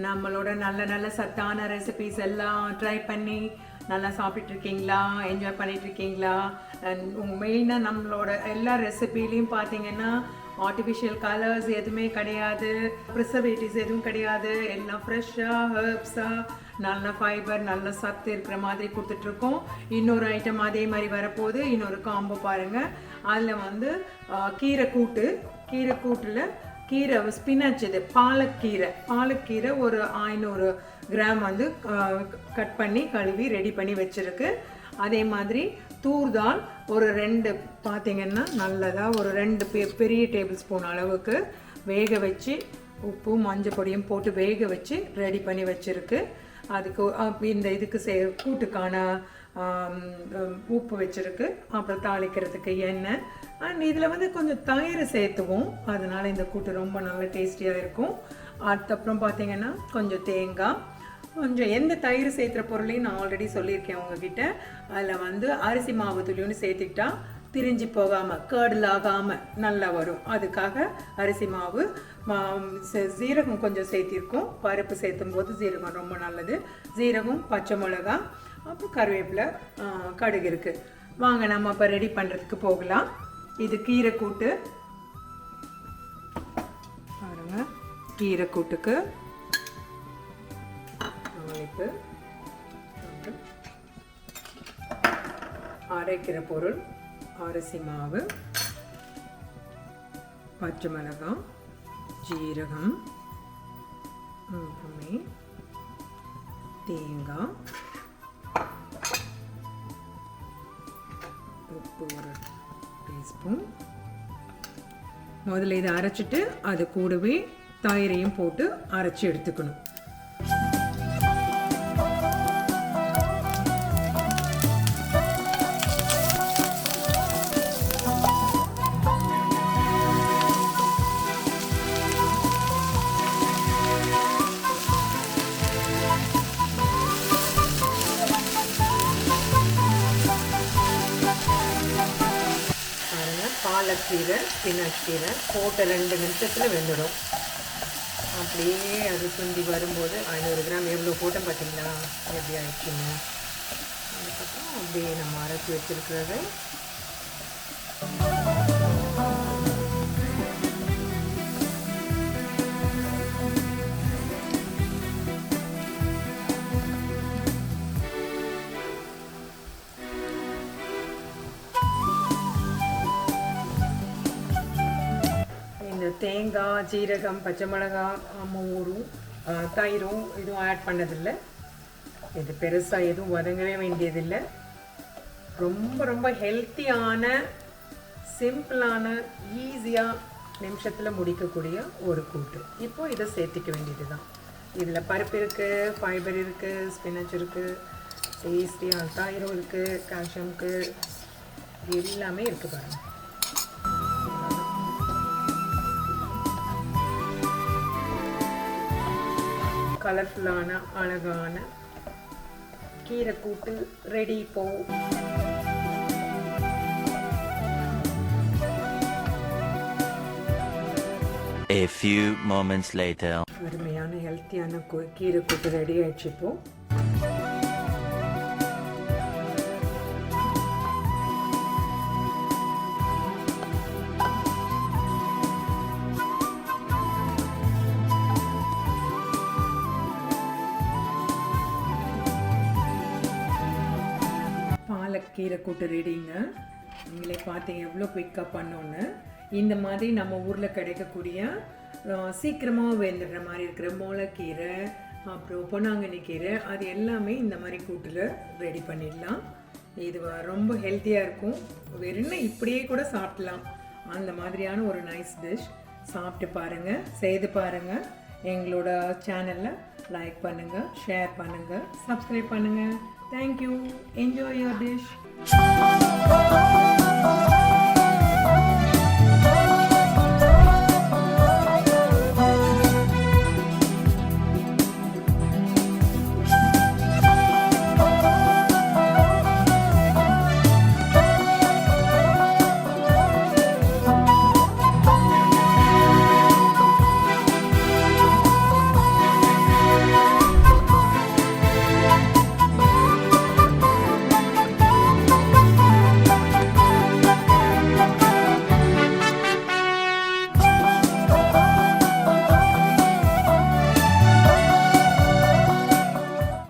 நம்மளோட நல்ல நல்ல சத்தான ரெசிபீஸ் எல்லாம் ட்ரை பண்ணி நல்லா சாப்பிட்டு இருக்கீங்களா, என்ஜாய் பண்ணிட்டு இருக்கீங்களா? மெயினாக நம்மளோட எல்லா ரெசிபிலையும் பார்த்தீங்கன்னா ஆர்டிஃபிஷியல் கலர்ஸ் எதுவுமே கிடையாது, ப்ரிசர்வேட்டிவ்ஸ் எதுவும் கிடையாது, எல்லாம் ஃப்ரெஷ்ஷாக ஹெர்ப்ஸாக நல்ல ஃபைபர் நல்ல சத்து இருக்கிற மாதிரி கொடுத்துட்ருக்கோம். இன்னொரு ஐட்டம் அதே மாதிரி வரப்போகுது, இன்னொரு காம்போ பாருங்கள். அதில் வந்து கீரை கூட்டில் கீரை ஸ்பினாச், இது பாலக்கீரை ஒரு 500 கிராம் வந்து கட் பண்ணி கழுவி ரெடி பண்ணி வச்சுருக்கு. அதே மாதிரி தூர்தால் ஒரு 2 பார்த்திங்கன்னா நல்லதாக ஒரு 2 பெரிய டேபிள் ஸ்பூன் அளவுக்கு வேக வச்சு உப்பு மஞ்சள் பொடியும் போட்டு வேக வச்சு ரெடி பண்ணி வச்சுருக்கு. அதுக்கு இந்த இதுக்கு கூட்டுக்கான உப்பு வச்சுருக்கு. அப்புறம் தாளிக்கிறதுக்கு எண்ணெய், அண்ட் இதில் வந்து கொஞ்சம் தயிர் சேர்த்துவோம், அதனால் இந்த கூட்டு ரொம்ப நல்ல டேஸ்டியாக இருக்கும். அதுக்கப்புறம் பார்த்திங்கன்னா கொஞ்சம் தேங்காய், கொஞ்சம் எந்த தயிர் சேர்த்துற பொருளையும் நான் ஆல்ரெடி சொல்லியிருக்கேன் உங்ககிட்ட. அதில் வந்து அரிசி மாவு துளின்னு சேர்த்துக்கிட்டா திரிஞ்சு போகாமல் கேர்டில் ஆகாமல் நல்லா வரும். அதுக்காக அரிசி மாவு, ஜீரகம் கொஞ்சம் சேர்த்திருக்கோம். பருப்பு சேர்த்தும் போது ஜீரகம் ரொம்ப நல்லது. ஜீரகம், பச்சை மிளகா, அப்புறம் கருவேப்பிலை, கடுகு இருக்குது. வாங்க நம்ம இப்போ ரெடி பண்ணுறதுக்கு போகலாம். இது கீரை கூட்டு பாருங்க. கீரை கூட்டுக்கு தாளிப்பு, அரைக்கிற பொருள் அரிசி மாவு, பச்சை மிளகாய், ஜீரகம், அப்புறமே தேங்காய், உப்பு ஒரு டீஸ்பூன். முதல்ல இதை அரைச்சிட்டு அது கூடவே தயிரையும் போட்டு அரைச்சி எடுத்துக்கணும். பாலக்கீரை, ஸ்பினாச் கீரை போட்ட 2 நிமிஷத்தில் வெந்துடும். அப்படியே அது சுண்டி வரும்போது 500 கிராம் எவ்வளோ போட்டோம் பார்த்தீங்களா, எப்படி ஆயிடுச்சுங்க. அதுக்கப்புறம் அப்படியே நம்ம அரைச்சி வச்சுருக்கிறது தேங்காய், ஜீரகம், பச்சை மிளகாய், மோரும் தயிரும் இதுவும் ஆட் பண்ணதில்லை. இது பெருசாக எதுவும் வதங்கவே வேண்டியதில்லை. ரொம்ப ரொம்ப ஹெல்த்தியான, சிம்பிளான, ஈஸியாக நிமிஷத்தில் முடிக்கக்கூடிய ஒரு கூட்டு. இப்போது இதை சேர்த்திக்க வேண்டியது தான். இதில் பருப்பு இருக்குது, ஃபைபர் இருக்குது, ஸ்பினாச் இருக்குது, டேஸ்டியாக தயிரும் இருக்குது, கால்சியம்க்கு எல்லாமே இருக்குது பாருங்கள். கலர்ஃபுல்லான அழகான கீரை கூட்டு ரெடி. இப்போ A few moments later. அருமையான ஹெல்த்தியான கீரை கூட்டு ரெடி ஆயிடுச்சு. இப்போ கீரை கூட்டு ரெடிங்க. நீங்களே பார்த்தீங்க எவ்வளோ குயிக்காக பண்ணோன்னு. இந்த மாதிரி நம்ம ஊரில் கிடைக்கக்கூடிய சீக்கிரமாக வெந்துடுற மாதிரி இருக்கிற முளைக்கீரை, அப்புறம் பொன்னாங்கண்ணி கீரை, அது எல்லாமே இந்த மாதிரி கூட்டில் ரெடி பண்ணிடலாம். இது ரொம்ப ஹெல்த்தியாக இருக்கும். வெறும் இப்படியே கூட சாப்பிடலாம். அந்த மாதிரியான ஒரு நைஸ் டிஷ். சாப்பிட்டு பாருங்கள், செய்து பாருங்கள். எங்களோட சேனலில் லைக் பண்ணுங்கள், ஷேர் பண்ணுங்கள், சப்ஸ்கிரைப் பண்ணுங்கள். Thank you. Enjoy your dish.